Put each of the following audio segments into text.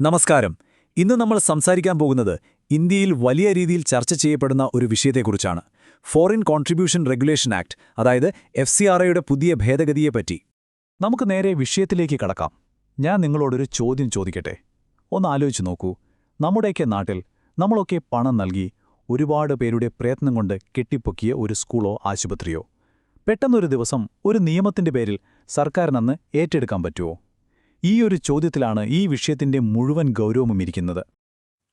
നമസ്കാരം. ഇന്ന് നമ്മൾ സംസാരിക്കാൻ പോകുന്നത് ഇന്ത്യയിൽ വലിയ രീതിയിൽ ചർച്ച ചെയ്യപ്പെടുന്ന ഒരു വിഷയത്തെക്കുറിച്ചാണ്. ഫോറിൻ കോൺട്രിബ്യൂഷൻ റെഗുലേഷൻ ആക്ട്, അതായത് FCRAയുടെ പുതിയ ഭേദഗതിയെപ്പറ്റി. നമുക്ക് നേരെ വിഷയത്തിലേക്ക് കടക്കാം. ഞാൻ നിങ്ങളോടൊരു ചോദ്യം ചോദിക്കട്ടെ. ഒന്ന് ആലോചിച്ച് നോക്കൂ. നമ്മുടെയൊക്കെ നാട്ടിൽ നമ്മളൊക്കെ പണം നൽകി ഒരുപാട് പേരുടെ പ്രയത്നം കൊണ്ട് കെട്ടിപ്പൊക്കിയ ഒരു സ്കൂളോ ആശുപത്രിയോ പെട്ടെന്നൊരു ദിവസം ഒരു നിയമത്തിന്റെ പേരിൽ സർക്കാരിനന്ന് ഏറ്റെടുക്കാൻ പറ്റുമോ? ഈ ഒരു ചോദ്യത്തിലാണ് ഈ വിഷയത്തിന്റെ മുഴുവൻ ഗൗരവവും ഇരിക്കുന്നത്.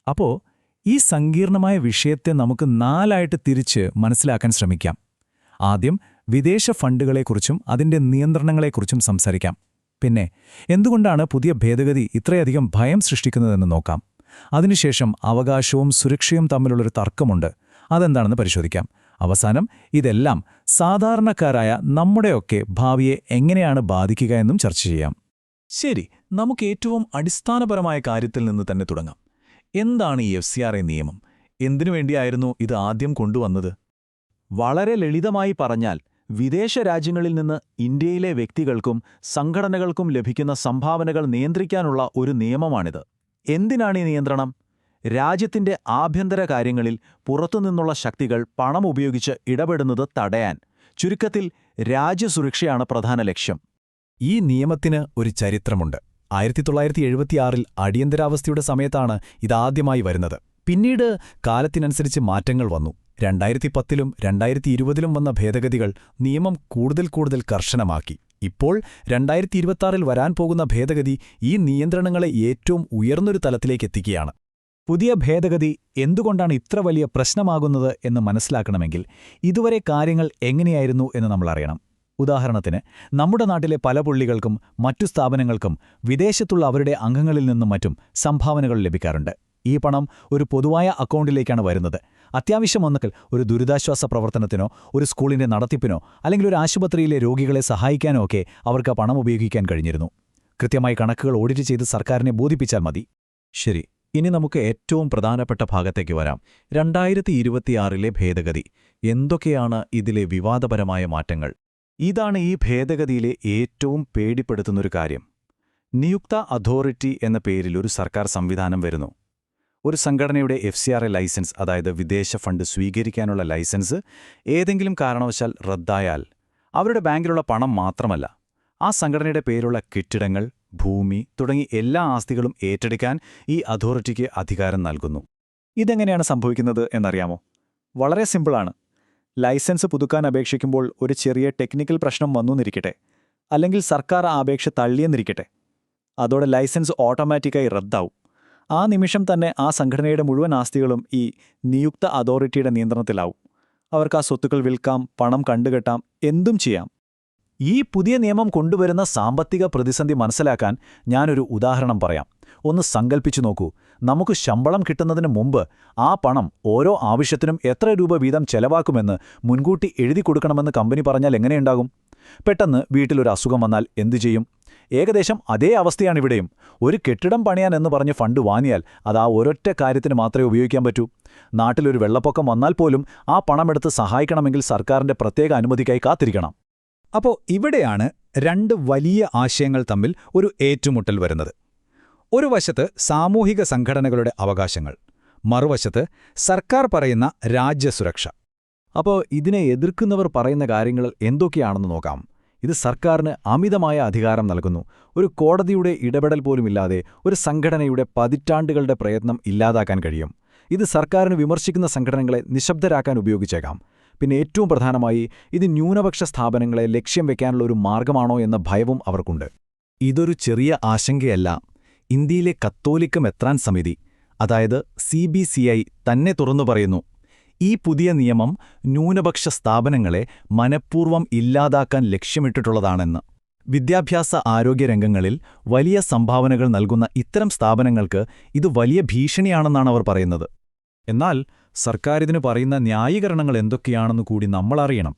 അപ്പോൾ ഈ സങ്കീർണമായ വിഷയത്തെ നമുക്ക് നാലായിട്ട് തിരിച്ച് മനസ്സിലാക്കാൻ ശ്രമിക്കാം. ആദ്യം വിദേശ ഫണ്ടുകളെക്കുറിച്ചും അതിന്റെ നിയന്ത്രണങ്ങളെക്കുറിച്ചും സംസാരിക്കാം. പിന്നെ എന്തുകൊണ്ടാണ് പുതിയ ഭേദഗതി ഇത്രയധികം ഭയം സൃഷ്ടിക്കുന്നതെന്ന് നോക്കാം. അതിനുശേഷം അവകാശവും സുരക്ഷയും തമ്മിലുള്ളൊരു തർക്കമുണ്ട്, അതെന്താണെന്ന് പരിശോധിക്കാം. അവസാനം ഇതെല്ലാം സാധാരണക്കാരായ നമ്മുടെയൊക്കെ ഭാവിയെ എങ്ങനെയാണ് ബാധിക്കുക എന്നും ചർച്ച ചെയ്യാം. ശരി, നമുക്ക് ഏറ്റവും അടിസ്ഥാനപരമായ കാര്യത്തിൽ നിന്ന് തന്നെ തുടങ്ങാം. എന്താണ് ഈ FCRA നിയമം? എന്തിനു വേണ്ടിയായിരുന്നു ഇത് ആദ്യം കൊണ്ടുവന്നത്? വളരെ ലളിതമായി പറഞ്ഞാൽ, വിദേശ രാജ്യങ്ങളിൽ നിന്ന് ഇന്ത്യയിലെ വ്യക്തികൾക്കും സംഘടനകൾക്കും ലഭിക്കുന്ന സംഭാവനകൾ നിയന്ത്രിക്കാനുള്ള ഒരു നിയമമാണിത്. എന്തിനാണ് ഈ നിയന്ത്രണം? രാജ്യത്തിന്റെ ആഭ്യന്തര കാര്യങ്ങളിൽ പുറത്തുനിന്നുള്ള ശക്തികൾ പണം ഉപയോഗിച്ച് ഇടപെടുന്നത് തടയാൻ. ചുരുക്കത്തിൽ, രാജ്യസുരക്ഷയാണ് പ്രധാന ലക്ഷ്യം. ഈ നിയമത്തിന് ഒരു ചരിത്രമുണ്ട്. 1976 അടിയന്തരാവസ്ഥയുടെ സമയത്താണ് ഇതാദ്യമായി വരുന്നത്. പിന്നീട് കാലത്തിനനുസരിച്ച് മാറ്റങ്ങൾ വന്നു. 2010 2020 വന്ന ഭേദഗതികൾ നിയമം കൂടുതൽ കർശനമാക്കി. ഇപ്പോൾ 2026 വരാൻ പോകുന്ന ഭേദഗതി ഈ നിയന്ത്രണങ്ങളെ ഏറ്റവും ഉയർന്നൊരു തലത്തിലേക്കെത്തിക്കുകയാണ്. പുതിയ ഭേദഗതി എന്തുകൊണ്ടാണ് ഇത്ര വലിയ പ്രശ്നമാകുന്നത് എന്ന് മനസ്സിലാക്കണമെങ്കിൽ ഇതുവരെ കാര്യങ്ങൾ എങ്ങനെയായിരുന്നു എന്ന് നമ്മൾ അറിയണം. ഉദാഹരണത്തിന്, നമ്മുടെ നാട്ടിലെ പല പള്ളികൾക്കും മറ്റു സ്ഥാപനങ്ങൾക്കും വിദേശത്തുള്ള അവരുടെ അംഗങ്ങളിൽ നിന്നും മറ്റും സംഭാവനകൾ ലഭിക്കാറുണ്ട്. ഈ പണം ഒരു പൊതുവായ അക്കൗണ്ടിലേക്കാണ് വരുന്നത്. അത്യാവശ്യം വന്നെങ്കിൽ ഒരു ദുരിതാശ്വാസ പ്രവർത്തനത്തിനോ, ഒരു സ്കൂളിന്റെ നടത്തിപ്പിനോ, അല്ലെങ്കിൽ ഒരു ആശുപത്രിയിലെ രോഗികളെ സഹായിക്കാനോ ഒക്കെ അവർക്ക് ആ പണം ഉപയോഗിക്കാൻ കഴിഞ്ഞിരുന്നു. കൃത്യമായി കണക്കുകൾ ഓഡിറ്റ് ചെയ്ത് സർക്കാരിനെ ബോധിപ്പിച്ചാൽ മതി. ശരി, ഇനി നമുക്ക് ഏറ്റവും പ്രധാനപ്പെട്ട ഭാഗത്തേക്ക് വരാം. 2026 ഭേദഗതി. എന്തൊക്കെയാണ് ഇതിലെ വിവാദപരമായ മാറ്റങ്ങൾ? ഇതാണ് ഈ ഭേദഗതിയിലെ ഏറ്റവും പേടിപ്പെടുത്തുന്നൊരു കാര്യം. നിയുക്ത അതോറിറ്റി എന്ന പേരിൽ ഒരു സർക്കാർ സംവിധാനം വരുന്നു. ഒരു സംഘടനയുടെ FCRA ലൈസൻസ്, അതായത് വിദേശ ഫണ്ട് സ്വീകരിക്കാനുള്ള ലൈസൻസ്, ഏതെങ്കിലും കാരണവശാൽ റദ്ദായാൽ അവരുടെ ബാങ്കിലുള്ള പണം മാത്രമല്ല, ആ സംഘടനയുടെ പേരുള്ള കെട്ടിടങ്ങൾ, ഭൂമി തുടങ്ങി എല്ലാ ആസ്തികളും ഏറ്റെടുക്കാൻ ഈ അതോറിറ്റിക്ക് അധികാരം നൽകുന്നു. ഇതെങ്ങനെയാണ് സംഭവിക്കുന്നത് എന്നറിയാമോ? വളരെ സിമ്പിളാണ്. ലൈസൻസ് പുതുക്കാൻ അപേക്ഷിക്കുമ്പോൾ ഒരു ചെറിയ ടെക്നിക്കൽ പ്രശ്നം വന്നുവെന്നിരിക്കട്ടെ, അല്ലെങ്കിൽ സർക്കാർ ആ അപേക്ഷ തള്ളിയെന്നിരിക്കട്ടെ. അതോടെ ലൈസൻസ് ഓട്ടോമാറ്റിക്കായി റദ്ദാവും. ആ നിമിഷം തന്നെ ആ സംഘടനയുടെ മുഴുവൻ ആസ്തികളും ഈ നിയുക്ത അതോറിറ്റിയുടെ നിയന്ത്രണത്തിലാവും. അവർക്ക് ആ സ്വത്തുക്കൾ വിൽക്കാം, പണം കണ്ടുകെട്ടാം, എന്തും ചെയ്യാം. ഈ പുതിയ നിയമം കൊണ്ടുവരുന്ന സാമ്പത്തിക പ്രതിസന്ധി മനസ്സിലാക്കാൻ ഞാനൊരു ഉദാഹരണം പറയാം. ഒന്ന് സങ്കൽപ്പിച്ചു നോക്കൂ. നമുക്ക് ശമ്പളം കിട്ടുന്നതിന് മുമ്പ് ആ പണം ഓരോ ആവശ്യത്തിനും എത്ര രൂപ വീതം ചെലവാക്കുമെന്ന് മുൻകൂട്ടി എഴുതി കൊടുക്കണമെന്ന് കമ്പനി പറഞ്ഞാൽ എങ്ങനെയുണ്ടാകും? പെട്ടെന്ന് വീട്ടിലൊരു അസുഖം വന്നാൽ എന്തു ചെയ്യും? ഏകദേശം അതേ അവസ്ഥയാണിവിടെയും. ഒരു കെട്ടിടം പണിയാൻ എന്ന് പറഞ്ഞ് ഫണ്ട് വാങ്ങിയാൽ അത് ആ ഒരൊറ്റ കാര്യത്തിന് മാത്രമേ ഉപയോഗിക്കാൻ പറ്റൂ. നാട്ടിലൊരു വെള്ളപ്പൊക്കം വന്നാൽ പോലും ആ പണമെടുത്ത് സഹായിക്കണമെങ്കിൽ സർക്കാരിന്റെ പ്രത്യേക അനുമതിക്കായി കാത്തിരിക്കണം. അപ്പോൾ ഇവിടെയാണ് രണ്ട് വലിയ ആശയങ്ങൾ തമ്മിൽ ഒരു ഏറ്റുമുട്ടൽ വരുന്നത്. ഒരു വശത്ത് സാമൂഹിക സംഘടനകളുടെ അവകാശങ്ങൾ, മറുവശത്ത് സർക്കാർ പറയുന്ന രാജ്യസുരക്ഷ. അപ്പോൾ ഇതിനെ എതിർക്കുന്നവർ പറയുന്ന കാര്യങ്ങൾ എന്തൊക്കെയാണെന്ന് നോക്കാം. ഇത് സർക്കാരിന് അമിതമായ അധികാരം നൽകുന്നു. ഒരു കോടതിയുടെ ഇടപെടൽ പോലുമില്ലാതെ ഒരു സംഘടനയുടെ പതിറ്റാണ്ടുകളുടെ പ്രയത്നം ഇല്ലാതാക്കാൻ കഴിയും. ഇത് സർക്കാരിന് വിമർശിക്കുന്ന സംഘടനകളെ നിശബ്ദരാക്കാൻ ഉപയോഗിച്ചേക്കാം. പിന്നെ ഏറ്റവും പ്രധാനമായി, ഇത് ന്യൂനപക്ഷ സ്ഥാപനങ്ങളെ ലക്ഷ്യം വെക്കാനുള്ള ഒരു മാർഗമാണോ എന്ന ഭയവും അവർക്കുണ്ട്. ഇതൊരു ചെറിയ ആശങ്കയല്ല. ഇന്ത്യയിലെ കത്തോലിക്ക മെത്രാൻ സമിതി, അതായത് CBCI തന്നെ തുറന്നു പറയുന്നു, ഈ പുതിയ നിയമം ന്യൂനപക്ഷ സ്ഥാപനങ്ങളെ മനഃപൂർവ്വം ഇല്ലാതാക്കാൻ ലക്ഷ്യമിട്ടിട്ടുള്ളതാണെന്ന്. വിദ്യാഭ്യാസ ആരോഗ്യരംഗങ്ങളിൽ വലിയ സംഭാവനകൾ നൽകുന്ന ഇത്തരം സ്ഥാപനങ്ങൾക്ക് ഇത് വലിയ ഭീഷണിയാണെന്നാണ് അവർ പറയുന്നത്. എന്നാൽ സർക്കാരിതിനു പറയുന്ന ന്യായീകരണങ്ങൾ എന്തൊക്കെയാണെന്ന് കൂടി നമ്മളറിയണം.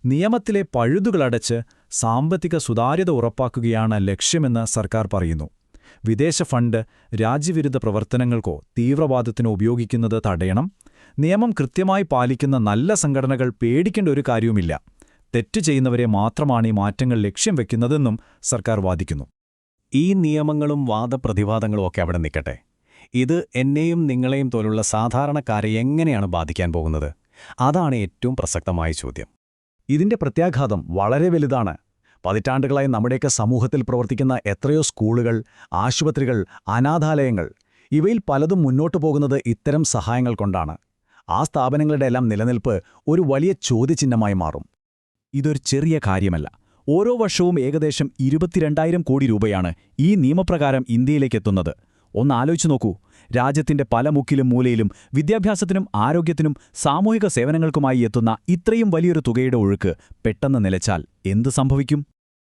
നിയമത്തിലെ പഴുതുകളടച്ച് സാമ്പത്തിക സുതാര്യത ഉറപ്പാക്കുകയാണ് ലക്ഷ്യമെന്ന് സർക്കാർ പറയുന്നു. വിദേശ ഫണ്ട് രാജ്യവിരുദ്ധ പ്രവർത്തനങ്ങൾക്കോ തീവ്രവാദത്തിനോ ഉപയോഗിക്കുന്നത് തടയണം. നിയമം കൃത്യമായി പാലിക്കുന്ന നല്ല സംഘടനകൾ പേടിക്കേണ്ട ഒരു കാര്യവുമില്ല. തെറ്റ് ചെയ്യുന്നവരെ മാത്രമാണ് ഈ മാറ്റങ്ങൾ ലക്ഷ്യം വെക്കുന്നതെന്നും സർക്കാർ വാദിക്കുന്നു. ഈ നിയമങ്ങളും വാദപ്രതിവാദങ്ങളും ഒക്കെ അവിടെ നിൽക്കട്ടെ. ഇത് എന്നെയും നിങ്ങളെയും പോലുള്ള സാധാരണക്കാരെ എങ്ങനെയാണ് ബാധിക്കാൻ പോകുന്നത്? അതാണ് ഏറ്റവും പ്രസക്തമായ ചോദ്യം. ഇതിന്റെ പ്രത്യാഘാതം വളരെ വലുതാണ്. പതിറ്റാണ്ടുകളായി നമ്മുടെയൊക്കെ സമൂഹത്തിൽ പ്രവർത്തിക്കുന്ന എത്രയോ സ്കൂളുകൾ, ആശുപത്രികൾ, അനാഥാലയങ്ങൾ, ഇവയിൽ പലതും മുന്നോട്ടു പോകുന്നത് ഇത്തരം സഹായങ്ങൾ കൊണ്ടാണ്. ആ സ്ഥാപനങ്ങളുടെ എല്ലാം നിലനിൽപ്പ് ഒരു വലിയ ചോദ്യചിഹ്നമായി മാറും. ഇതൊരു ചെറിയ കാര്യമല്ല. ഓരോ വർഷവും ഏകദേശം 22,000 കോടി രൂപയാണ് ഈ നിയമപ്രകാരം ഇന്ത്യയിലേക്കെത്തുന്നത്. ഒന്നാലോചിച്ചു നോക്കൂ. രാജ്യത്തിന്റെ പല മുക്കിലും മൂലയിലും വിദ്യാഭ്യാസത്തിനും ആരോഗ്യത്തിനും സാമൂഹിക സേവനങ്ങൾക്കുമായി എത്തുന്ന ഇത്രയും വലിയൊരു തുകയുടെ ഒഴുക്ക് പെട്ടെന്ന് നിലച്ചാൽ എന്തു സംഭവിക്കും?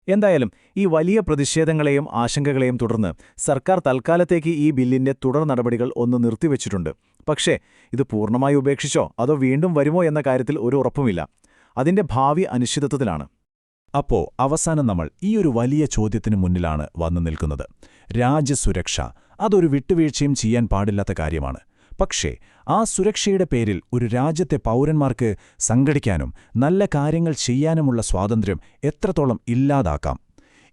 എന്തായാലും ഈ വലിയ പ്രതിഷേധങ്ങളെയും ആശങ്കകളെയും തുടർന്ന് സർക്കാർ തൽക്കാലത്തേക്ക് ഈ ബില്ലിന്റെ തുടർ നടപടികൾ ഒന്ന് നിർത്തിവച്ചിട്ടുണ്ട്. പക്ഷേ ഇത് പൂർണ്ണമായി ഉപേക്ഷിച്ചോ അതോ വീണ്ടും വരുമോ എന്ന കാര്യത്തിൽ ഒരു ഉറപ്പുമില്ല. അതിന്റെ ഭാവി അനിശ്ചിതത്വത്തിലാണ്. അപ്പോ അവസാനം നമ്മൾ ഈ ഒരു വലിയ ചോദ്യത്തിനു മുന്നിലാണ് വന്നു നിൽക്കുന്നത്. രാജ്യസുരക്ഷ അതൊരു വിട്ടുവീഴ്ചയും ചെയ്യാൻ പാടില്ലാത്ത കാര്യമാണ്. പക്ഷേ ആ സുരക്ഷയുടെ പേരിൽ ഒരു രാജ്യത്തെ പൗരന്മാർക്ക് സംഘടിക്കാനും നല്ല കാര്യങ്ങൾ ചെയ്യാനുമുള്ള സ്വാതന്ത്ര്യം എത്രത്തോളം ഇല്ലാതാക്കാം?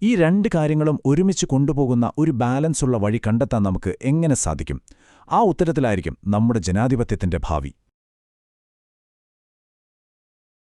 ഈ രണ്ട് കാര്യങ്ങളും ഒരുമിച്ച് കൊണ്ടുപോകുന്ന ഒരു ബാലൻസുള്ള വഴി കണ്ടെത്താൻ നമുക്ക് എങ്ങനെ സാധിക്കും? ആ ഉത്തരത്തിലായിരിക്കും നമ്മുടെ ജനാധിപത്യത്തിന്റെ ഭാവി.